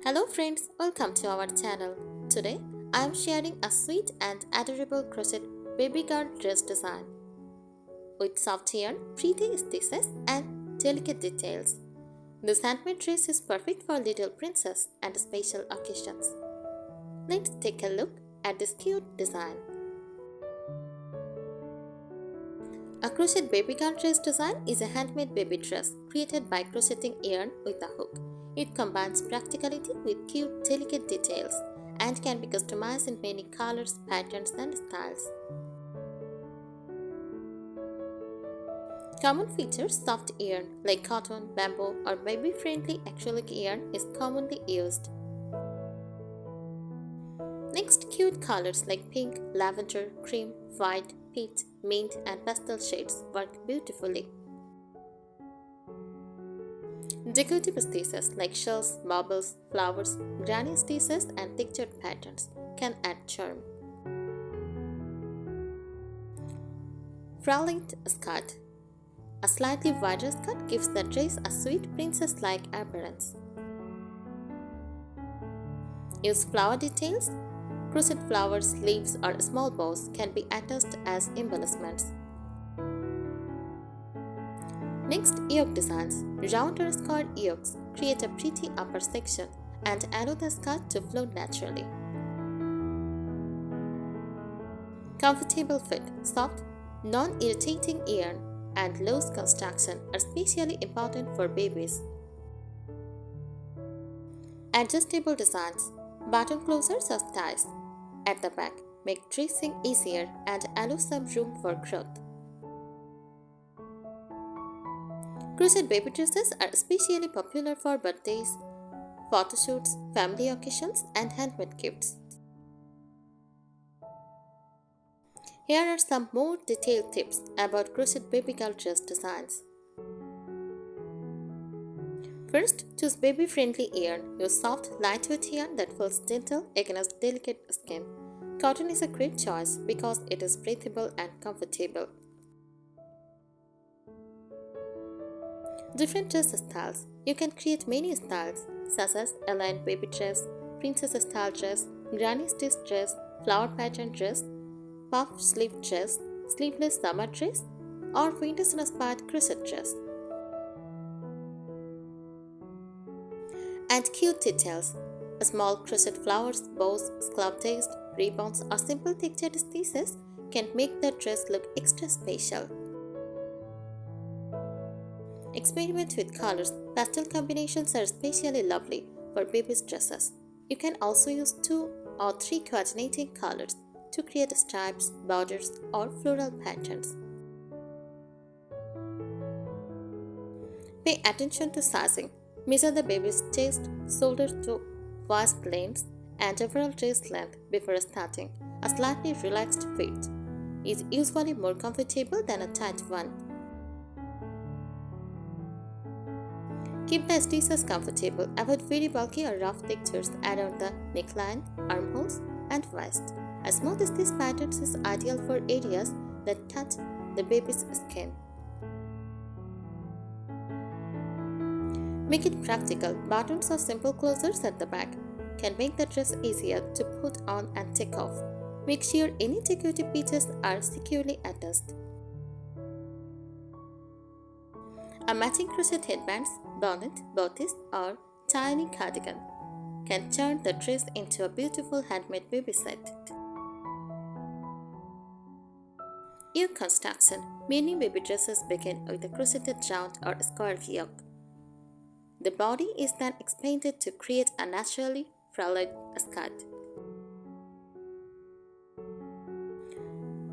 Hello friends, welcome to our channel. Today, I am sharing a sweet and adorable crochet baby girl dress design with soft yarn, pretty stitches and delicate details. This handmade dress is perfect for little princess and special occasions. Let's take a look at this cute design. A crochet baby girl dress design is a handmade baby dress created by crocheting yarn with a hook. It combines practicality with cute, delicate details and can be customized in many colors, patterns, and styles. Common features: soft yarn like cotton, bamboo, or baby-friendly acrylic yarn is commonly used. Next, cute colors like pink, lavender, cream, white, peach, mint, and pastel shades work beautifully. Decorative stitches like shells, bubbles, flowers, granny stitches, and textured patterns can add charm. Front skirt. A slightly wider skirt gives the dress a sweet princess-like appearance. Use flower details. Crochet flowers, leaves, or small bows can be attached as embellishments. Next, yoke designs. Round or square yokes create a pretty upper section and allow the skirt to flow naturally. Comfortable fit. Soft, non-irritating yarn and loose construction are especially important for babies. Adjustable designs. Button closures or ties at the back make dressing easier and allow some room for growth. Crochet baby dresses are especially popular for birthdays, photo shoots, family occasions, and handmade gifts. Here are some more detailed tips about crochet baby girl dress designs. First, choose baby-friendly yarn. Use soft, lightweight yarn that feels gentle against delicate skin. Cotton is a great choice because it is breathable and comfortable. Different dress styles. You can create many styles such as aligned baby dress, princess style dress, granny stitch dress, flower pattern dress, puff sleeve dress, sleeveless summer dress, or winter-inspired crochet dress. And cute details. Small crochet flowers, bows, scallop text, ribbons, or simple textured stitches can make the dress look extra special. Experiment with colors. Pastel combinations are especially lovely for babies' dresses. You can also use 2 or 3 coordinating colors to create stripes, borders, or floral patterns. Pay attention to sizing. Measure the baby's chest, shoulder to waist length, and overall dress length before starting. A slightly relaxed fit is usually more comfortable than a tight one. Keep the stitches comfortable. Avoid very bulky or rough textures around the neckline, armholes, and waist. A smooth stitch pattern is ideal for areas that touch the baby's skin. Make it practical. Buttons or simple closures at the back can make the dress easier to put on and take off. Make sure any decorative pieces are securely attached. A matching crochet headbands, bonnet, bodice, or tiny cardigan can turn the dress into a beautiful handmade baby set. Yoke construction. Many baby dresses begin with a crocheted round or square yoke. The body is then expanded to create a naturally frilled skirt.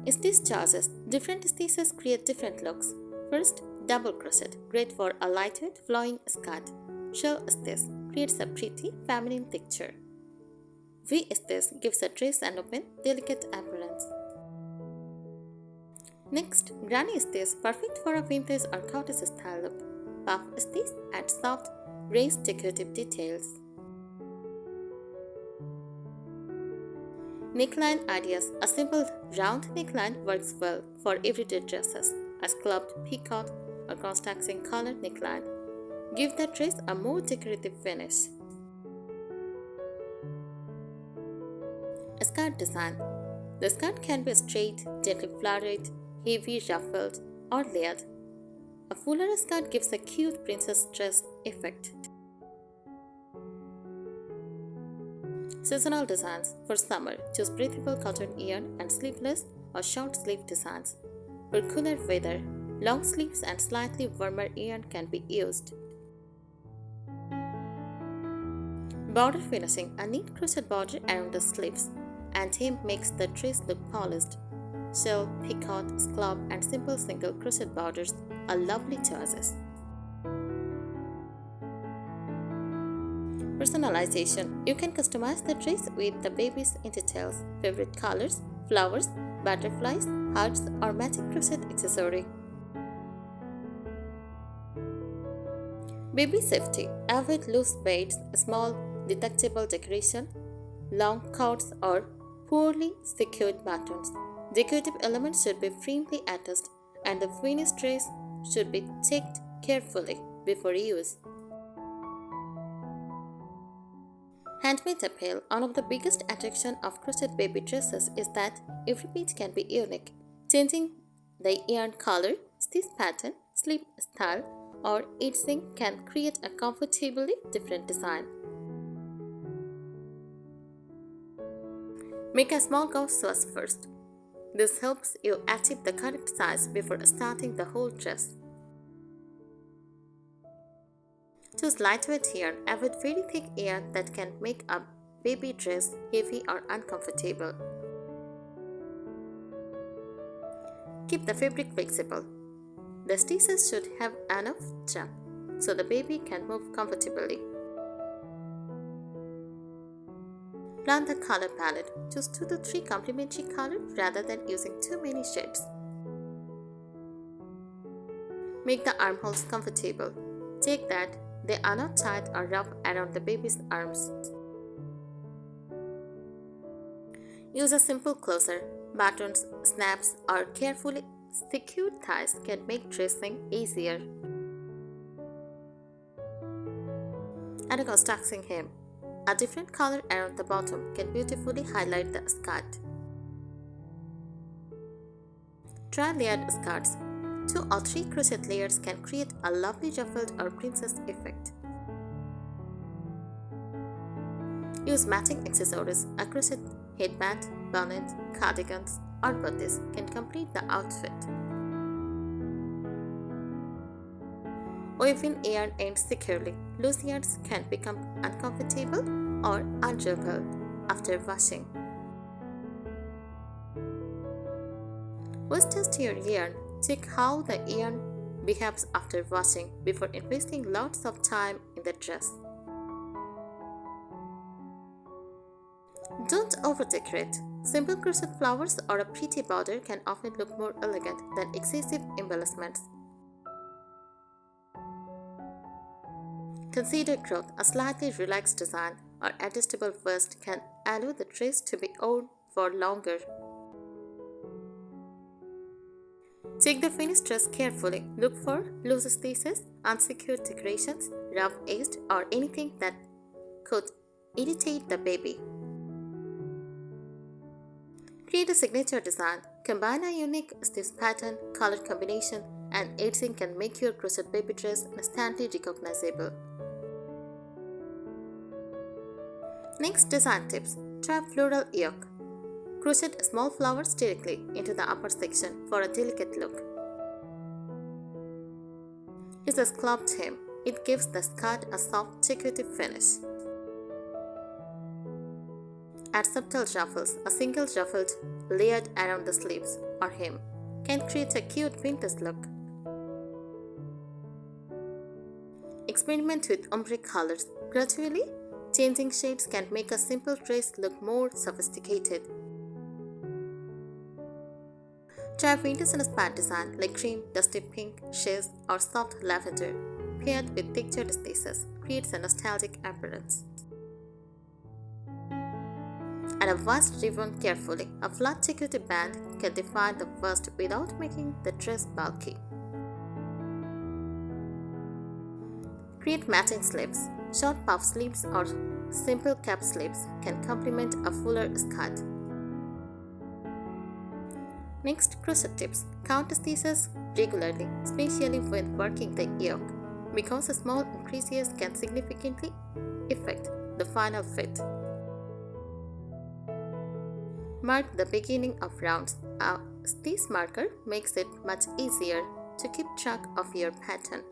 Stitch choices. Different stitches create different looks. First, double crochet, great for a lightweight flowing skirt. Shell stitch creates a pretty feminine texture. V stitch gives a dress an open, delicate appearance. Next, granny stitch, perfect for a vintage or cottage style look. Puff stitch adds soft, raised decorative details. Neckline ideas. A simple round neckline works well for everyday dresses. A scalloped, peacock, or construction collar neckline give the dress a more decorative finish. skirt design. The skirt can be straight, gently flowered, heavy ruffled, or layered. A fuller skirt gives a cute princess dress effect. Seasonal designs. For summer, choose breathable cotton yarn and sleeveless or short sleeve designs. For cooler weather, long sleeves and slightly warmer yarn can be used. Border finishing. A neat crochet border around the sleeves and hem makes the dress look polished. Shell, picot, scallop, and simple single crochet borders are lovely choices. Personalization. You can customize the dress with the baby's details, favorite colors, flowers, butterflies, hearts, or matching crochet accessory. Baby safety. Avoid loose beads, small detachable decoration, long cords, or poorly secured buttons. Decorative elements should be firmly attached, and the finished dress should be checked carefully before use. Handmade appeal. One of the biggest attractions of crochet baby dresses is that every piece can be unique. Changing the yarn color, stitch pattern, sleeve style, or edging can create a comfortably different design. Make a small gauze swatch first. This helps you achieve the correct size before starting the whole dress. Choose lightweight yarn. Avoid very thick yarn that can make a baby dress heavy or uncomfortable. Keep the fabric flexible. The stitches should have enough drape so the baby can move comfortably. Plan the color palette. Choose 2 to 3 complementary colors rather than using too many shades. Make the armholes comfortable. Check that they are not tight or rough around the baby's arms. Use a simple closer. Buttons, snaps, or carefully secured ties can make dressing easier. And a construction hem. A different color around the bottom can beautifully highlight the skirt. Try layered skirts. 2 or 3 crochet layers can create a lovely ruffled or princess effect. Use matching accessories. A crochet headband, bonnet, cardigans, or bodice can complete the outfit. Weave in yarn ends securely. Loose yarns can become uncomfortable or undurable after washing. Always test your yarn. Check how the yarn behaves after washing before investing lots of time in the dress. Don't over-decorate. Simple crochet flowers or a pretty border can often look more elegant than excessive embellishments. Consider growth. A slightly relaxed design or adjustable waist can allow the dress to be worn for longer. Check the finished dress carefully. Look for loose stitches, unsecured decorations, rough edged, or anything that could irritate the baby. Create a signature design. Combine a unique stitch pattern, color combination, and edging can make your crochet baby dress instantly recognizable. Next, design tips. Try floral yoke. Crochet small flowers directly into the upper section for a delicate look. Use a scalloped hem. It gives the skirt a soft, decorative finish. Add subtle ruffles. A single ruffled layered around the sleeves or hem can create a cute vintage look. Experiment with ombre colors. Gradually, changing shades can make a simple dress look more sophisticated. Try vintage-inspired design like cream, dusty pink, shades, or soft lavender, paired with textured stitches, creates a nostalgic appearance. Add a waist ribbon carefully. A flat decorative band can define the waist without making the dress bulky. Create matching sleeves. Short puff sleeves or simple cap sleeves can complement a fuller skirt. Next, crochet tips. Count stitches regularly, especially when working the yoke, because small increases can significantly affect the final fit. Mark the beginning of rounds. A stitch marker makes it much easier to keep track of your pattern.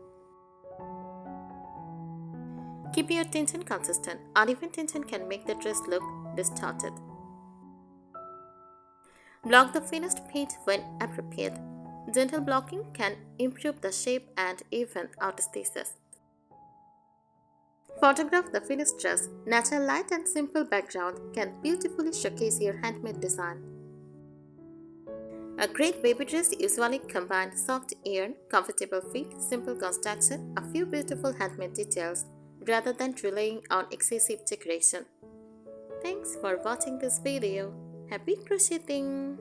Keep your tension consistent. Uneven tension can make the dress look distorted. Block the finished page when appropriate. Gentle blocking can improve the shape and even out stitches. Photograph the finished dress. Natural light and simple background can beautifully showcase your handmade design. A great baby dress usually combines soft yarn, comfortable fit, simple construction, a few beautiful handmade details, rather than relying on excessive decoration. Thanks for watching this video. Happy crocheting!